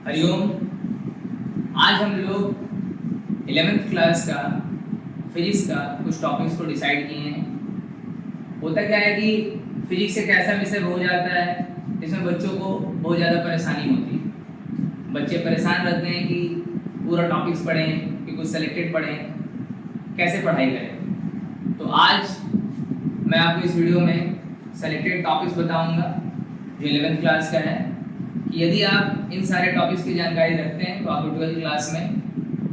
हरिओम। आज हम लोग 11th क्लास का फिजिक्स का कुछ टॉपिक्स को डिसाइड किए हैं। होता क्या है कि फिजिक्स एक ऐसा विषय हो जाता है जिसमें बच्चों को बहुत ज़्यादा परेशानी होती है। बच्चे परेशान रहते हैं कि पूरा टॉपिक्स पढ़ें कि कुछ सेलेक्टेड पढ़ें, कैसे पढ़ाई करें। तो आज मैं आपको इस वीडियो में सेलेक्टेड टॉपिक्स बताऊंगा जो 11th क्लास का है कि यदि आप इन सारे टॉपिक्स की जानकारी रखते हैं तो आपको 12th क्लास में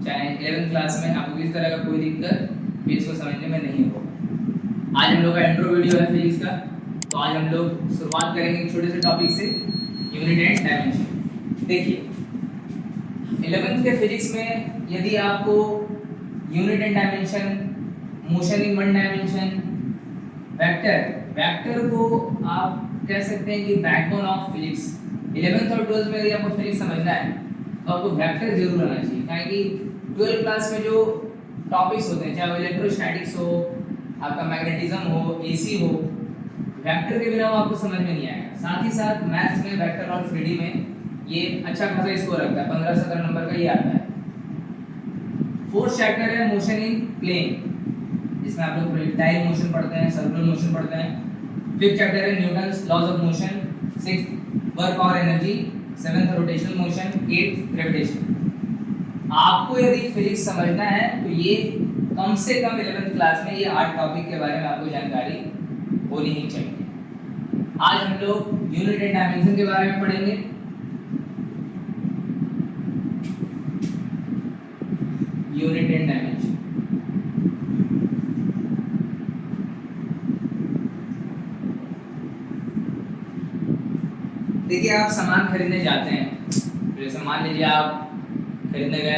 चाहे 11th क्लास में आपको किसी तरह का कोई दिक्कत फिजिक्स को समझने में नहीं होगा। आज हम लोग का इंट्रो वीडियो है फिजिक्स का। तो आज हम लोग शुरुआत करेंगे एक छोटे से टॉपिक से, यूनिट एंड डायमेंशन। देखिए 11th के फिजिक्स में यदि आपको unit and dimension, motion in one dimension, vector को आप कह सकते हैं कि बैकबोन ऑफ फिजिक्स। 11th और 12th में यदि आपको फिजिक्स समझना है तो आपको वेक्टर जरूर आना चाहिए, क्योंकि 12th क्लास में जो टॉपिक्स होते हैं चाहे वो इलेक्ट्रोस्टैटिक्स हो, आपका मैग्नेटिज्म हो, एसी हो, वेक्टर के बिना वो आपको समझ में नहीं आएगा। साथ ही साथ मैथ्स में वेक्टर और 3D में ये अच्छा खासा स्कोर रखता है, 15-17 नंबर का ये आता है। फोर्थ चैप्टर है मोशन इन प्लेन, जिसमें आप लोग प्रोजेक्टाइल मोशन पढ़ते हैं, सर्कुलर मोशन पढ़ते हैं। फिफ्थ चैप्टर है Newton's laws of motion, sixth work और energy, seventh rotational motion, eighth gravitation. आपको यदि फिजिक्स समझना है तो ये कम से कम 11th क्लास में ये 8 टॉपिक के बारे में आपको जानकारी होनी ही चाहिए। आज हम लोग यूनिट एंड डायमेंशन के बारे में पढ़ेंगे। यूनिट एंड डायमेंशन देखिए, आप सामान खरीदने जाते हैं, जैसे मान लीजिए आप खरीदने गए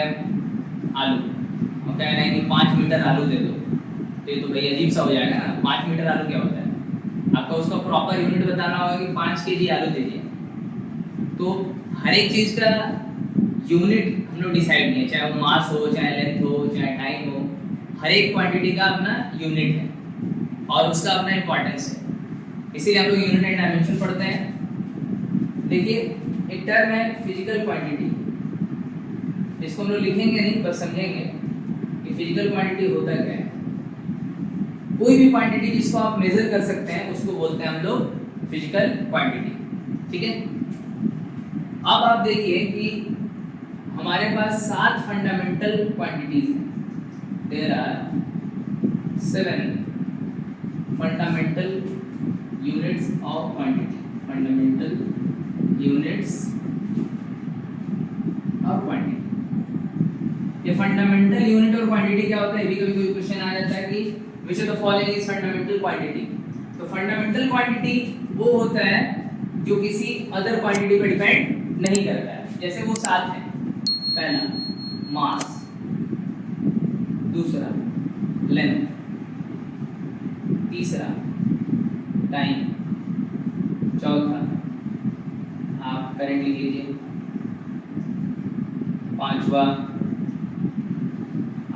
आलू और कह रहे हैं कि 5 मीटर आलू दे दो, तो ये तो भाई अजीब सा हो जाएगा ना। 5 मीटर आलू क्या होता है? आपको उसका प्रॉपर यूनिट बताना होगा कि 5 केजी आलू दीजिए। तो हर एक चीज़ का यूनिट हम लोग डिसाइड किए, चाहे वो मास हो, चाहे लेंथ हो, चाहे टाइम हो, हर एक क्वांटिटी का अपना यूनिट है और उसका अपना इंपॉर्टेंस है। इसीलिए हम लोग यूनिट एंड डायमेंशन पढ़ते हैं। देखिए एक टर्म है फिजिकल क्वांटिटी, इसको हम लोग लिखेंगे नहीं बस समझेंगे कि फिजिकल क्वांटिटी होता क्या है। कोई भी क्वांटिटी जिसको आप मेजर कर सकते हैं उसको बोलते हैं हम लोग फिजिकल क्वांटिटी। ठीक है, अब आप देखिए कि हमारे पास 7 फंडामेंटल क्वांटिटीज हैं। There are 7 fundamental units of quantity, fundamental units और क्वांटिटी। ये फंडामेंटल यूनिट और क्वांटिटी क्या होता है? कभी कभी कोई क्वेश्चन आ जाता है कि which of the following is fundamental quantity. तो फंडामेंटल क्वांटिटी वो होता है जो किसी अदर क्वांटिटी पर डिपेंड नहीं करता है। जैसे वो 7 है, पहला मास, दूसरा लेंथ, तीसरा टाइम, चौथा आप करंट लिख लीजिए, पांचवा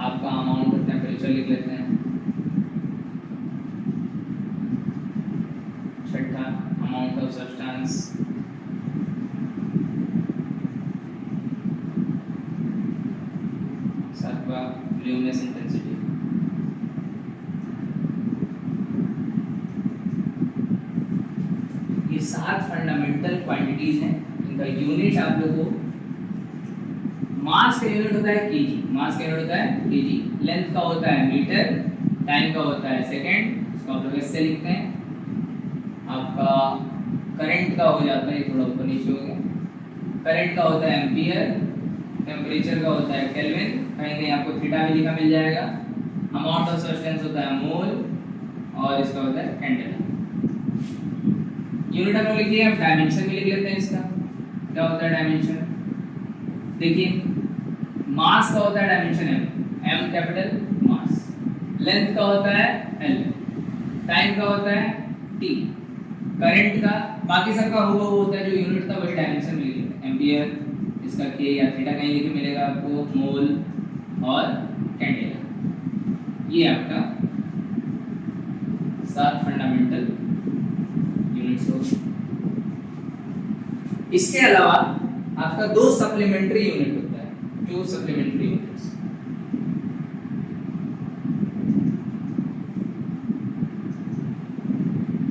आपका अमाउंट ऑफ टेम्परेचर लिख लेते हैं, छठा अमाउंट ऑफ सब्सटेंस, सातवां ल्यूमिनस इंटेंसिटी। ये 7 फंडामेंटल क्वांटिटीज हैं, इनका यूनिट आप लोगों को, मास का यूनिट होता है केजी, मास का यूनिट होता है केजी, लेंथ का होता है मीटर, टाइम का होता है सेकंड, इसको आप लोग ऐसे लिखते हैं। आपका करंट का हो जाता है, थोड़ा ऊपर नीचे हो गया, करंट का होता है एम्पियर, टेम्परेचर का होता है केल्विन, कहीं कहीं आपको थीटा भी लिखा मिल जाएगा, अमाउंट ऑफ सब्सटेंस होता है मोल और इसका होता है कैंडेला। यूनिट हम लोग लिखिए, हम डायमेंशन भी लिख लेते हैं। इसका क्या होता है डायमेंशन? देखिए मास का होता है डायमेंशन एम कैपिटल मास, लेंथ का होता है एल, टाइम का होता है टी, करंट का बाकी सबका हुआ वो होता है जो यूनिट था वही डायमेंशन में लिख लेते हैं। एम्पियर, इसका के या थीटा कहीं लिखे मिलेगा आपको, मोल और कैंडेला। ये आपका 7 फंडामेंटल यूनिट्स हो। इसके अलावा आपका 2 सप्लीमेंट्री यूनिट होता है, 2 सप्लीमेंट्री यूनिट्स।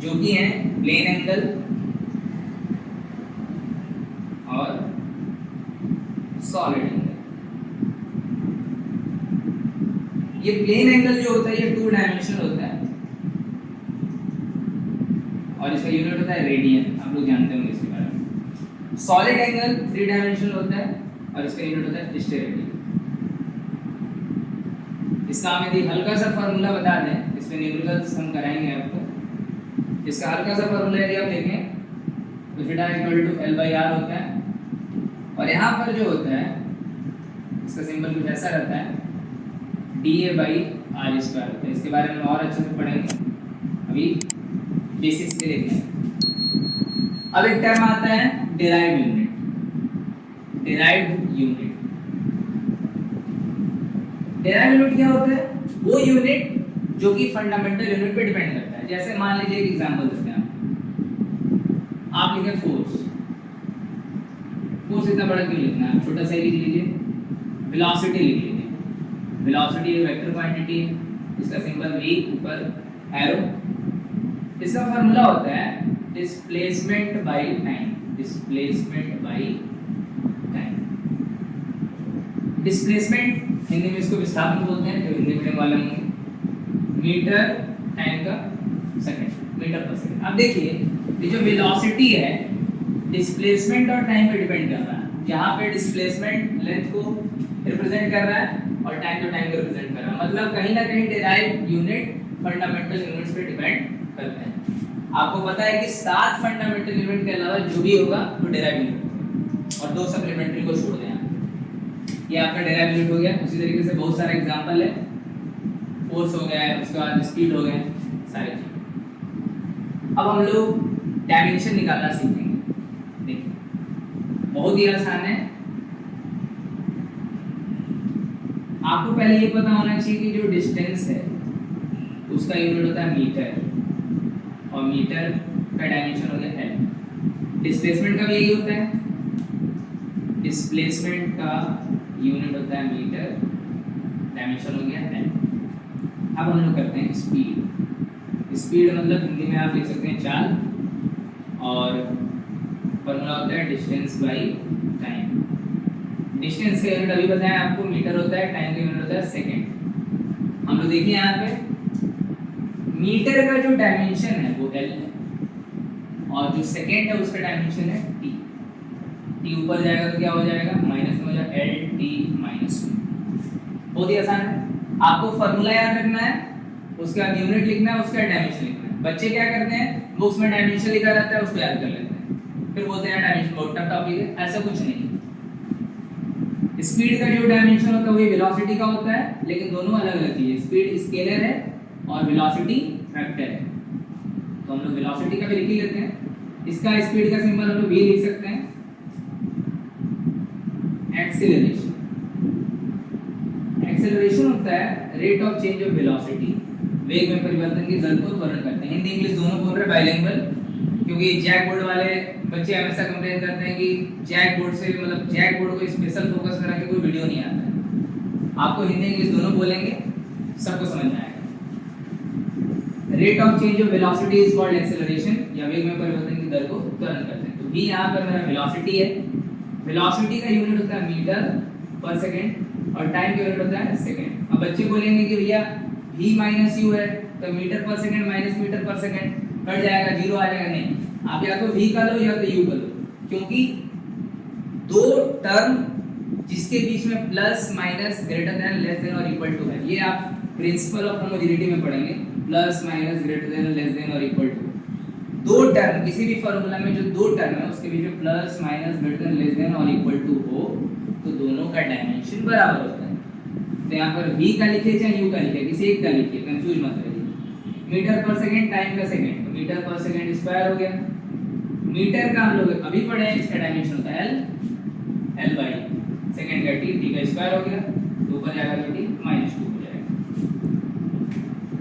जो कि हैं प्लेन एंगल और सॉलिड एंगल। ये प्लेन एंगल जो होता है ये 2 डायमेंशनल होता है और इसका यूनिट होता है रेडियन, आप लोग जानते होंगे इसके बारे में। सॉलिड एंगल 3 डायमेंशनल होता है और इसका यूनिट होता है स्टेरेडियन। इसका हम यदि हल्का सा फार्मूला बता दें, इसमें न्यूमेरिकल्स हम कराएंगे आपको। इसका हल्का सा फार्मूला यदि आप देखें तो थीटा इक्वल टू L/R होता है और यहाँ पर जो होता है इसका सिंबल कुछ ऐसा रहता है, dA/R² होता है। इसके बारे में और अच्छे से पढ़ेंगे, अभी बेसिक्स पे देखना है। अब एक टर्म आता है डिराइव्ड यूनिट। डिराइव्ड यूनिट क्या होता है? वो यूनिट जो कि फंडामेंटल यूनिट पे डिपेंड करता है। जैसे मान लीजिए एक एग्जांपल देते हैं आप लिखें फोर्स। फोर्स इतना बड़ा क्यों लिखना है, छोटा सा ही लिख लीजिए। वेलोसिटी लिख लीजिए। वेलोसिटी एक वेक्टर क्वांटिटी है, इसका सिंबल v, ऊपर एरो। इसका फार्मूला होता है displacement by time. Displacement by time. Displacement Hindi में इसको विस्थापन बोलते हैं, जो हिंदी मीडियम वाले होंगे। मीटर टाइम का सेकंड, मीटर पर सेकंड। अब देखिए ये जो वेलोसिटी है डिस्प्लेसमेंट और टाइम पे डिपेंड कर रहा है। जहाँ पे डिस्प्लेसमेंट लेंथ को रिप्रेजेंट कर रहा है और टाइम को रिप्रेजेंट कर रहा है। मतलब कहीं ना कहीं डिराइव्ड यूनिट फंडामेंटल यूनिट्स पे डिपेंड करते हैं। आपको पता है कि 7 फंडामेंटल यूनिट के अलावा जो भी होगा वो डिराइव्ड यूनिट होगा और 2 सप्लीमेंट्री को छोड़ दें। ये आपका डिराइव्ड यूनिट हो गया। उसी तरीके से बहुत सारे एग्जांपल है, फोर्स हो गया है, उसके बाद स्पीड हो गया, सारी चीज। अब हम लोग डायमेंशन निकालना सीखेंगे। देखिए बहुत ही आसान है। आपको पहले ये पता होना चाहिए कि जो डिस्टेंस है उसका यूनिट होता है मीटर और मीटर का डायमेंशन हो गया l। डिस्प्लेसमेंट का भी यही होता है, डिस्प्लेसमेंट का यूनिट होता है मीटर, डायमेंशन हो गया l। अब हम लोग करते हैं स्पीड। स्पीड मतलब हिंदी में आप लिख सकते हैं चाल और फॉर्मूला होता है डिस्टेंस बाय टाइम। डिस्टेंस का यूनिट अभी बताया आपको, मीटर होता है, टाइम का यूनिट होता है सेकंड। हम लोग देखिए यहाँ पे मीटर का जो डायमेंशन है वो l है और जो सेकंड है उसका डायमेंशन है t। t ऊपर जाएगा तो क्या हो जाएगा, माइनस में हो जाएगा L/t-1। बहुत ही आसान है। आपको फॉर्मूला याद रखना है, उसके बाद यूनिट लिखना है, उसका डायमेंशन लिखना है। बच्चे क्या करते हैं, बुक्स में डायमेंशन लिखा रहता है उसको याद कर लेते हैं, फिर बोलते हैं डायमेंशन बहुत टफ टॉपिक है। ऐसा कुछ नहीं। स्पीड का जो डायमेंशन होता है वही वेलोसिटी का होता है, लेकिन दोनों अलग अलग चीजें। स्पीड स्केलर है और वेलोसिटी वेक्टर है। तो हम लोग वेलोसिटी का भी लिख ही लेते हैं। इसका स्पीड का सिंबल हम लोग v लिख सकते हैं। एक्सीलरेशन, एक्सेलरेशन होता है rate of change of velocity, वेग में परिवर्तन की दर को त्वरण करते हैं। हिंदी इंग्लिश दोनों बोल रहे बाइलिंगुअल, क्योंकि जैक बोर्ड वाले बच्चे हमेशा कंप्लेन करते हैं कि जैक बोर्ड से मतलब जैक बोर्ड को स्पेशल फोकस करा के कोई वीडियो नहीं आता है। आपको हिंदी इंग्लिश दोनों बोलेंगे, सबको समझ में आएगा। Rate of change of velocity is called acceleration, या वेग में परिवर्तन की दर को त्वरण करते हैं। तो v यहाँ पर मेरा वेलोसिटी है। वेलोसिटी का यूनिट होता है मीटर पर सेकंड और टाइम का यूनिट होता है सेकंड। अब बच्चे बोलेंगे कि भैया v माइनस u है तो मीटर पर सेकंड माइनस मीटर पर सेकंड कट जाएगा, जीरो आ जाएगा। नहीं, आप या तो v का लो या तो u का लो, क्योंकि दो टर्म जिसके बीच में plus minus greater than less than और इक्वल टू है, ये आप प्रिंसिपल ऑफ होमोजेनिटी में पढ़ेंगे। Plus minus greater than less than और इक्वल टू, दो टर्म किसी भी फॉर्मूला में जो दो टर्म है उसके बीच में plus minus greater than less than और इक्वल टू हो तो दोनों का डायमेंशन बराबर होता है। तो यहाँ पर v का लिखिए चाहे u का लिखिए, किसी एक का लिखिए, कंफ्यूज मत करिए। मीटर पर सेकंड, टाइम का सेकंड, तो मीटर पर सेकंड स्क्वायर हो गया। मीटर का हम लोग अभी पढ़े हैं, इसका डायमेंशन होता है l बाई सेकंड का t का स्क्वायर हो गया, तो ऊपर जाएगा तो t -2 हो जाएगा।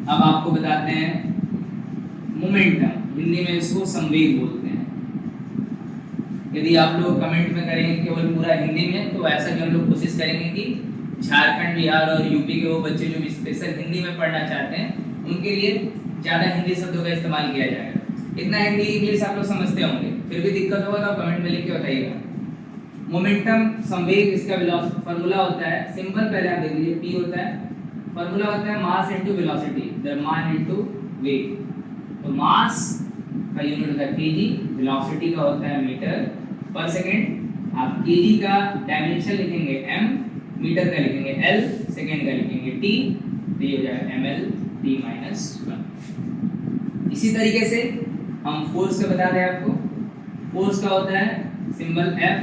अब आपको बताते हैं मोमेंटम, हिंदी में इसको संवेग बोलते हैं। यदि आप लोग कमेंट में करेंगे केवल पूरा हिंदी में, तो ऐसा भी हम लोग कोशिश करेंगे कि झारखंड, बिहार और यूपी के वो बच्चे जो भी स्पेशल हिंदी में पढ़ना चाहते हैं उनके लिए ज़्यादा हिंदी शब्दों का इस्तेमाल किया जाएगा। इतना हिंदी इंग्लिश आप लोग समझते होंगे, फिर भी दिक्कत होगा तो कमेंट में लिख के बताइएगा। मोमेंटम संवेग, इसका फॉर्मूला होता है सिंपल, पहले आप देख लीजिए, P होता है, फॉर्मूला होता है मास इनटू वेलोसिटी, द्रव्यमान इनटू वेग। तो मास का यूनिट होता है केजी, वेलोसिटी का होता है मीटर पर सेकंड। आप केजी का डायमेंशन लिखेंगे m, मीटर का लिखेंगे l, सेकंड का लिखेंगे t, तो ये हो जाएगा ml t माइनस 1। इसी तरीके से हम फोर्स का बता दें आपको, फोर्स का होता है सिंबल F।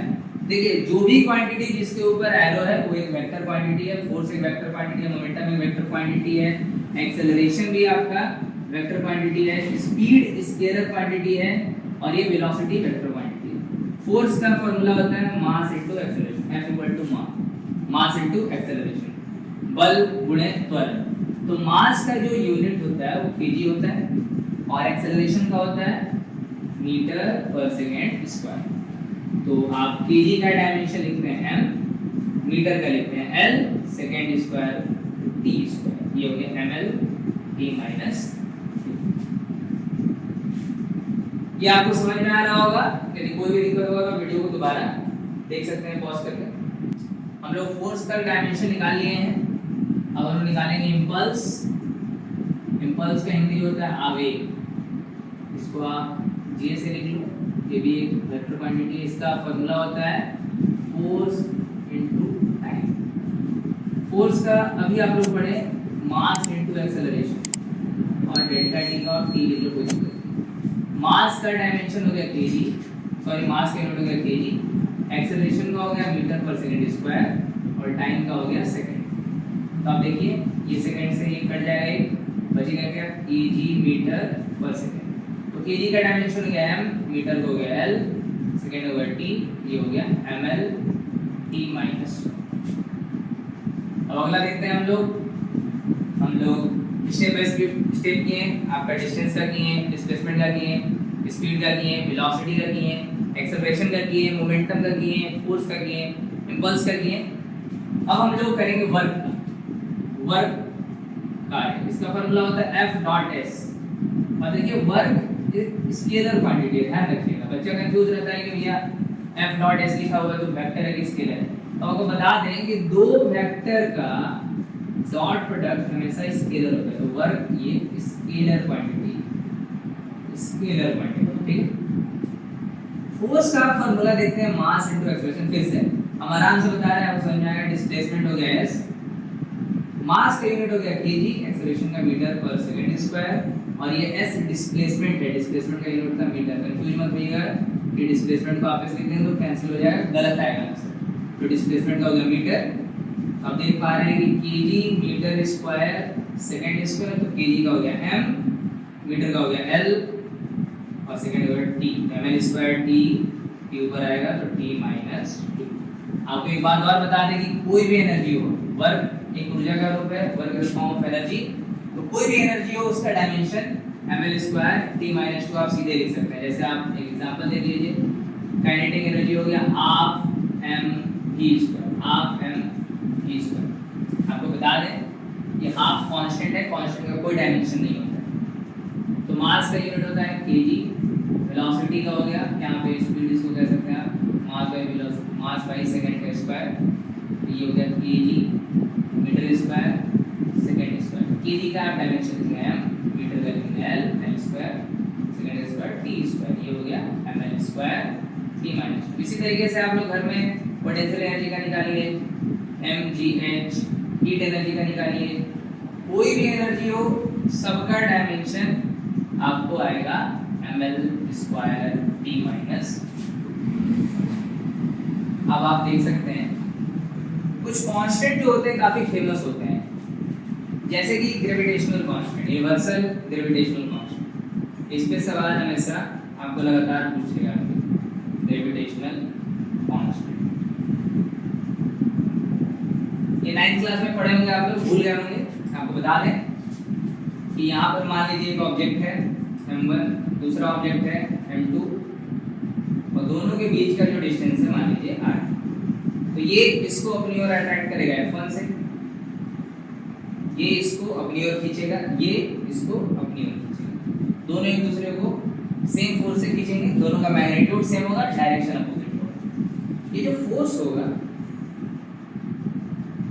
देखिए जो भी क्वांटिटी जिसके ऊपर एरो है वो एक वेक्टर क्वांटिटी है, फोर्स एक वेक्टर क्वांटिटी है, मोमेंटम एक वेक्टर क्वांटिटी है, एक्सेलरेशन भी आपका वेक्टर क्वांटिटी है, स्पीड स्केलर क्वांटिटी है और ये वेलोसिटी वेक्टर क्वांटिटी है। फोर्स का फॉर्मूला होता है mass into acceleration, F equal to mass into acceleration, बल गुणे त्वरण। तो मास का जो यूनिट होता है वो केजी होता है और एक्सेलरेशन का होता है मीटर पर सेकंड स्क्वायर। तो आप केजी का डायमेंशन लिखते हैं m, मीटर का लिखते हैं l, second square t square, ये हो गया ml t माइनस 2। ये आपको समझ में आ रहा होगा। यदि कोई भी दिक्कत होगा तो वीडियो को दोबारा देख सकते हैं पॉज करके। हम लोग फोर्स का डायमेंशन निकाल लिए हैं, अब हम निकालेंगे इम्पल्स। इम्पल्स का हिंदी होता है आवेग, इसको आप जी से लिख लो, ये भी एक वेक्टर क्वांटिटी है। इसका फॉर्मूला होता है फोर्स इनटू टाइम। फोर्स का अभी आप लोग पढ़े मास इनटू एक्सेलरेशन और डेल्टा टी का और टी लिख लो, कोई दिक्कत नहीं। मास का डायमेंशन हो गया केजी, सॉरी मास का यूनिट हो गया केजी, एक्सेलरेशन का हो गया मीटर पर सेकंड स्क्वायर और टाइम का हो गया सेकंड। तो आप देखिए ये सेकंड से ये कट जाएगा, एक बचेगा क्या, केजी मीटर पर सेकंड। तो केजी का डायमेंशन हो गया m, मीटर का हो गया l, सेकंड हो गया t, ये हो गया ml t माइनस 1। अब अगला देखते हैं हम लोग स्टेप बाय स्टेप किए हैं। आपका डिस्टेंस का किए हैं, डिस्प्लेसमेंट का किए हैं, स्पीड का किए हैं, वेलोसिटी का किए हैं, एक्सेलरेशन का किए हैं, मोमेंटम का किए हैं, फोर्स का किए हैं, इंपल्स का किए हैं। अब हम लोग करेंगे वर्क का। इसका फॉर्मूला होता है F डॉट S। और देखिए वर्क स्केलर क्वांटिटी है, ध्यान रखिएगा। बच्चा कंफ्यूज रहता है कि भैया F डॉट S लिखा हुआ है तो वेक्टर है कि स्केलर है। तो आपको बता दें कि दो वेक्टर का डॉट प्रोडक्ट हमेशा स्केलर होता है। तो वर्क ये स्केलर क्वांटिटी, ठीक है। फोर्स का फॉर्मूला देखते हैं मास इनटू एक्सेलरेशन। फिर से हम आराम से बता रहे हैं, आपको समझ में आएगा। डिस्प्लेसमेंट हो गया S, मास का यूनिट हो गया केजी, एक्सेलरेशन का मीटर पर सेकंड स्क्वायर और ये s डिस्प्लेसमेंट है, डिस्प्लेसमेंट का यूनिट था मीटर। कंफ्यूज मत होइएगा कि डिस्प्लेसमेंट को आप ऐसे लिख दें तो कैंसिल हो जाएगा, गलत आएगा आंसर। तो डिस्प्लेसमेंट का हो गया मीटर। अब देख पा रहे हैं कि KG metre square second square, तो केजी का हो गया m, मीटर का हो गया l और सेकंड हो गया t, ml स्क्वायर t ऊपर आएगा तो t माइनस 2। आपको एक बात और बता दें कि कोई भी एनर्जी हो, वर्क एक ऊर्जा का रूप है, work is form of energy, तो कोई भी एनर्जी हो उसका dimension ml square t minus 2 आप सीधे लिख सकते हैं। जैसे आप एक एग्जांपल देख लीजिए, काइनेटिक एनर्जी हो गया half m v square, half m v square. आपको बता दें ये हाफ कांस्टेंट है, कांस्टेंट का कोई डायमेंशन नहीं होता है। तो मास का यूनिट होता है केजी, वेलोसिटी का हो गया, यहाँ पे स्पीड इसको कह सकते हैं आप mass by velocity, mass by second का स्क्वायर, ये हो गया KG metre square second square. KG का आप डायमेंशन लिखेंगे m, मीटर का लिखेंगे l, l square second square t square, ये हो गया ml स्क्वायर t माइनस 2। इसी तरीके से आप लोग घर में पोटेंशियल एनर्जी का निकालिए, mgh, हीट एनर्जी का निकालिए। कोई भी एनर्जी हो सबका डायमेंशन आपको आएगा ml स्क्वायर t माइनस। अब आप देख सकते हैं कुछ कांस्टेंट जो होते हैं काफी फेमस होते हैं, जैसे कि gravitational constant, universal gravitational constant. इस पे सवाल हमेशा आपको लगातार पूछेगा, ग्रेविटेशनल कांस्टेंट। ये 9th क्लास में पढ़े होंगे आप लोग, भूल गए होंगे। आपको बता दें कि यहाँ पर मान लीजिए एक ऑब्जेक्ट है, m1, दूसरा ऑब्जेक्ट है m2 और दोनों के बीच का जो डिस्टेंस है मान लीजिए r। तो ये इसको अपनी ओर अट्रैक्ट करेगा f1 से, ये इसको अपनी ओर खींचेगा, ये इसको अपनी ओर खींचेगा। दोनों एक दूसरे को सेम फोर्स से खींचेंगे, दोनों का मैग्नीट्यूड सेम होगा, डायरेक्शन अपोजिट होगा। ये जो फोर्स होगा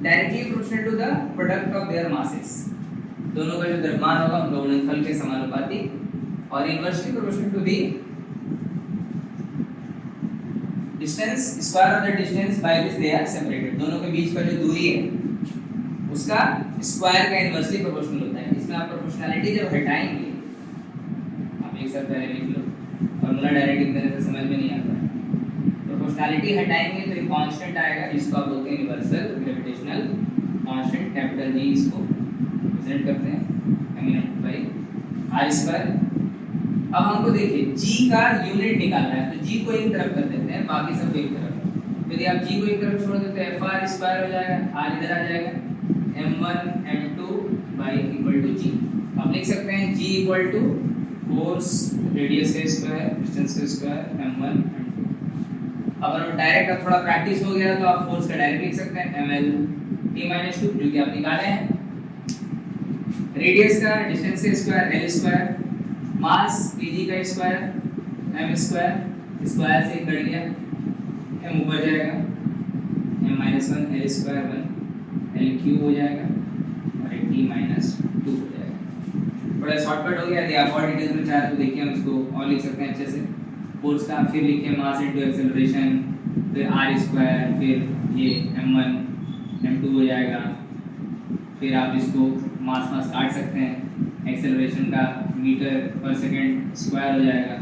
directly proportional to the product of their masses, दोनों का जो द्रव्यमान होगा उनका गुणनफल के समानुपाती, और inversely proportional to the distance square of the distance by which they are separated, दोनों के बीच का जो दूरी है उसका स्क्वायर का इनवर्सली प्रोपोर्शनल होता है। इसमें आप प्रोपोर्शनैलिटी जब हटाएंगे, आप एक साथ पहले लिख लो, फॉर्मूला डायरेक्ट इस तरह से समझ में नहीं आता। प्रोपोर्शनैलिटी हटाएंगे तो एक कांस्टेंट आएगा जिसको आप बोलते हैं universal gravitational constant, capital G इसको रिप्रेजेंट करते हैं एमिनेंट बाई r स्क्वायर। अब हमको देखिए g का यूनिट निकालना है, तो g को एक तरफ कर देते हैं, बाकी सब एक तरफ। यदि आप g को एक तरफ छोड़ देते हैं fr स्क्वायर हो जाएगा, r इधर आ जाएगा, m1 m2 by equal to g। आप लिख सकते हैं g equal to force radius का स्क्वायर डिस्टेंस का स्क्वायर m1 m2। अगर डायरेक्ट अब थोड़ा प्रैक्टिस हो गया तो आप फोर्स का डायरेक्ट लिख सकते हैं ml t-2 जो कि आप निकाले हैं, रेडियस का डिस्टेंस का स्क्वायर l स्क्वायर, मास kg का स्क्वायर m स्क्वायर, स्क्वायर से कट गया m ऊपर जाएगा, m-1 l square 1 l cube हो जाएगा और एक t-2 हो जाएगा। बड़ा शॉर्टकट हो गया। यदि आप और डिटेल्स में चाहे तो देखिए हम इसको और लिख सकते हैं अच्छे से। फोर्स का फिर लिखिए मास इनटू एक्सेलरेशन, फिर r स्क्वायर, फिर ये m1 m2 हो जाएगा। फिर आप इसको मास काट सकते हैं, एक्सेलरेशन का मीटर पर सेकंड स्क्वायर हो जाएगा,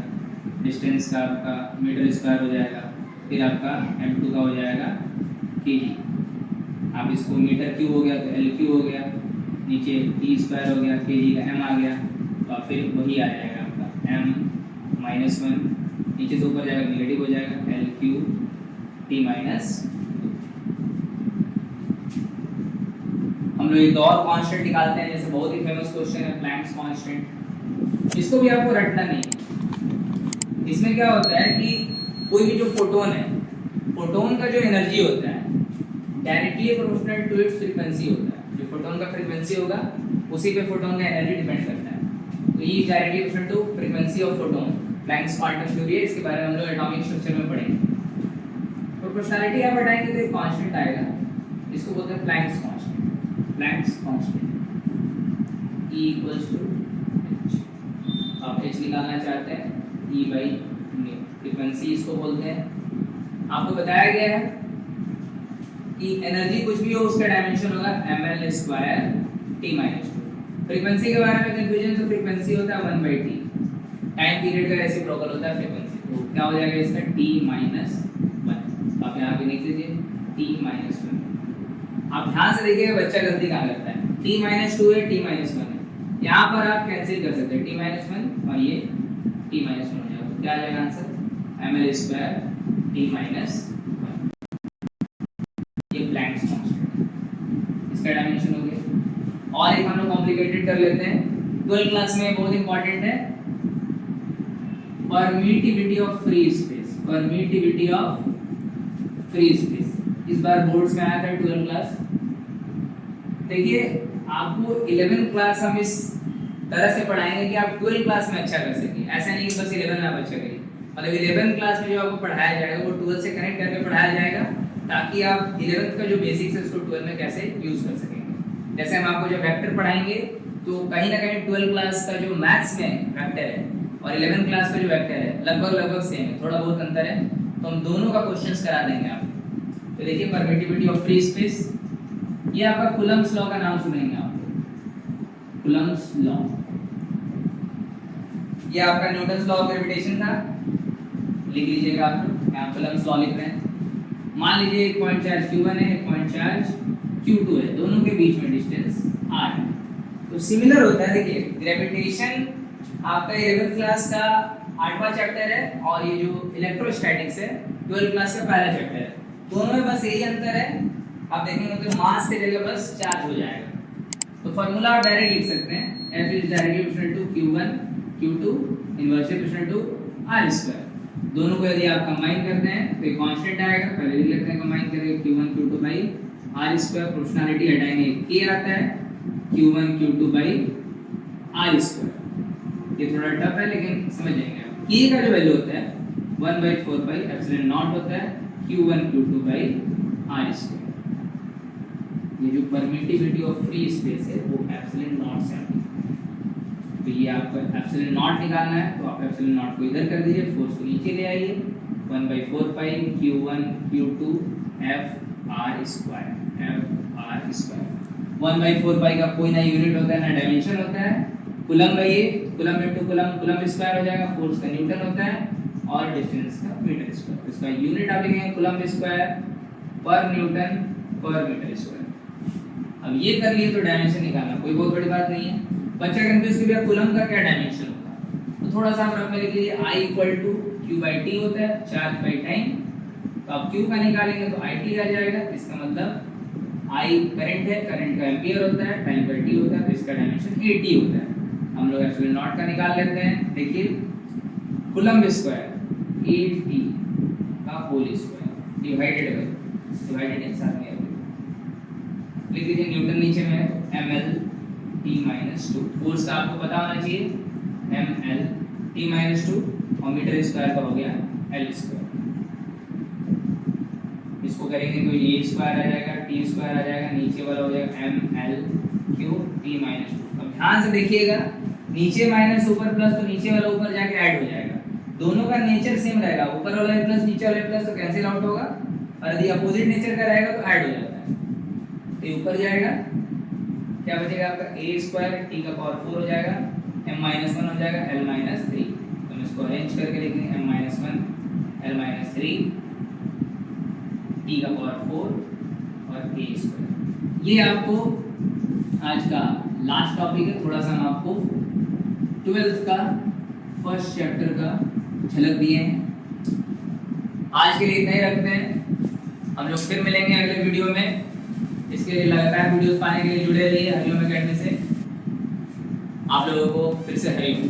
डिस्टेंस का आपका मीटर स्क्वायर हो जाएगा, फिर आपका m2 का हो जाएगा kg। आप इसको मीटर क्यूब हो गया तो l क्यूब हो गया, नीचे t स्क्वायर हो गया, kg का m आ गया, तो फिर वही आ जाएगा आपका m-1, नीचे से ऊपर जाएगा नेगेटिव हो जाएगा l क्यूब t-2। हम लोग एक और कांस्टेंट निकालते हैं, जैसे बहुत ही फेमस क्वेश्चन है प्लैंक्स कांस्टेंट। इसको भी आपको रटना नहीं है। इसमें क्या होता है कि कोई भी जो फोटोन है, फोटोन का जो एनर्जी होता है directly proportional to its frequency होता है। जो फोटोन का फ्रीक्वेंसी होगा उसी पे फोटोन का एनर्जी डिपेंड करता है। तो ये directly proportional to frequency of photon, Planck's quantum theory है, इसके बारे में हम लोग एटॉमिक स्ट्रक्चर में पढ़ेंगे। प्रोपोर्शनैलिटी आप हटाएंगे तो एक कांस्टेंट आएगा, इसको बोलते हैं Planck's constant. Planck's constant E equals to h। आप h निकालना चाहते हैं E बाई म्यू, फ्रीक्वेंसी इसको बोलते हैं। आपको बताया गया है कि एनर्जी कुछ भी हो उसका डायमेंशन होगा ml स्क्वायर t-2। फ्रीक्वेंसी के बारे में कंफ्यूजन, तो फ्रीक्वेंसी होता है 1/t, टाइम पीरियड का रेसिप्रोकल होता है फ्रीक्वेंसी। तो क्या हो जाएगा इसका t-1। आप यहाँ पे लिख लीजिए t-1। आप ध्यान से देखिएगा बच्चा गलती कहाँ करता है, t-2 है t-1 है, यहाँ पर आप कैंसिल कर सकते हैं t-1 और ये t-1 हो जाएगा। तो क्या आ जाएगा आंसर ml स्क्वायर t-1। ये प्लैंक्स कांस्टेंट, इसका डायमेंशन हो गया। और एक हम लोग कॉम्प्लिकेटेड कर लेते हैं, 12th क्लास में बहुत इंपॉर्टेंट है, permittivity of free space. Permittivity of free space इस बार बोर्ड्स में आया था 12th क्लास। देखिए आपको 11th क्लास हम इस तरह से पढ़ाएंगे कि आप 12th क्लास में अच्छा कर सकें। ऐसा नहीं कि बस 11 में आप अच्छा करिए, मतलब 11th क्लास में जो आपको पढ़ाया जाएगा वो 12th से कनेक्ट करके पढ़ाया जाएगा, ताकि आप 11th का जो बेसिक्स है उसको 12th में कैसे यूज कर सकेंगे। जैसे हम आपको जो वेक्टर पढ़ाएंगे तो कहीं ना कहीं 12th क्लास का जो मैथ्स में वेक्टर है और 11th क्लास का जो वेक्टर है लगभग सेम है, थोड़ा बहुत अंतर है, तो हम दोनों का क्वेश्चंस करा देंगे आपको। तो देखिए परमिटिविटी ऑफ फ्री स्पेस, ये आपका कूलम्ब्स लॉ का नाम सुनेंगे आप, कूलम्ब्स लॉ। ये आपका न्यूटन्स लॉ ऑफ ग्रेविटेशन था, लिख लीजिएगा आप लोग, यहाँ कूलम्ब्स लॉ लिख रहे हैं। मान लीजिए एक पॉइंट चार्ज q1 है, एक पॉइंट चार्ज q2 है, दोनों के बीच में डिस्टेंस r है। तो सिमिलर होता है, देखिए ग्रेविटेशन आपका 11th क्लास का 8वां चैप्टर है और ये जो इलेक्ट्रोस्टैटिक्स है 12th क्लास का पहला चैप्टर है। दोनों में बस यही अंतर है, आप देखेंगे तो मास के जगह बस चार्ज हो जाएगा। तो फॉर्मूला आप डायरेक्ट लिख सकते हैं, F is directly proportional to q1 Q2 inversely proportional to R square. दोनों को यदि आप कंबाइन करते हैं तो एक कांस्टेंट आएगा, पहले लिख लेते हैं कंबाइन करके Q1 Q2 by R square, proportionality हटाएंगे K आता है Q1 Q2 by R square. ये थोड़ा टफ है लेकिन समझ जाएंगे आप। K का जो वैल्यू होता है 1/4 पाई एप्सिलॉन नॉट होता है Q1 Q2 by R square. ये जो परमिटिविटी ऑफ फ्री स्पेस है वो एप्सिलॉन नॉट से आती है। तो ये आपको एप्सिलॉन नॉट निकालना है तो आप एप्सिलॉन नॉट को इधर कर दीजिए, फोर्स को नीचे ले आइए, 1/4 पाई Q1 Q2 F R square 1/4 पाई का कोई ना यूनिट होता है ना डायमेंशन होता है। कूलम का ये कूलम इनटू कूलम स्क्वायर हो जाएगा, फोर्स का न्यूटन होता है और डिस्टेंस का मीटर स्क्वायर। इसका यूनिट आप लिखेंगे कूलम स्क्वायर पर न्यूटन पर मीटर स्क्वायर। अब ये कर लिए तो डायमेंशन निकालना कोई बहुत बड़ी बात नहीं है। बच्चा कंफ्यूज कि कूलम का क्या डायमेंशन होता है, तो थोड़ा सा आप रफ में लिख लीजिए I = Q/T होता है, चार्ज बाई टाइम। तो आप Q का निकालेंगे तो IT आ जाएगा, इसका मतलब I करंट है, करंट का एम्पीयर होता है, टाइम बाई T होता है, तो इसका डायमेंशन AT होता है। हम लोग एप्सिलॉन नॉट का निकाल लेते हैं। देखिए कूलम स्क्वायर AT का होल स्क्वायर डिवाइडेड एक साथ में लिख दीजिए। न्यूटन नीचे में है mL/T-2, फोर्स का आपको पता होना चाहिए mL/T-2 और मीटर स्क्वायर का हो गया L स्क्वायर। इसको करेंगे तो ये स्क्वायर आ जाएगा, T स्क्वायर आ जाएगा, नीचे वाला हो जाएगा mL/T-2। अब ध्यान से देखिएगा, नीचे माइनस ऊपर प्लस, तो नीचे वाला ऊपर जाके ऐड हो जाएगा। दोनों का नेचर सेम रहेगा, ऊपर वाला प्लस नीचे वाला प्लस तो कैंसिल आउट होगा, और यदि अपोजिट नेचर का रहेगा तो ऐड हो जाता है। तो ऊपर जाएगा, क्या बचेगा आपका a² T⁴ हो जाएगा, m-1 हो जाएगा L-3। तो हम इसको अरेंज करके लिखेंगे m-1 L-3 T⁴ और a²। ये आपको आज का लास्ट टॉपिक है। थोड़ा सा हम आपको 12th का फर्स्ट चैप्टर का झलक दिए हैं। आज के लिए इतना ही रखते हैं, हम लोग फिर मिलेंगे अगले वीडियो में। इसके लिए लगातार वीडियोस पाने के लिए जुड़े रहिए हरिओम एकेडमी से। आप लोगों को फिर से हरिओम।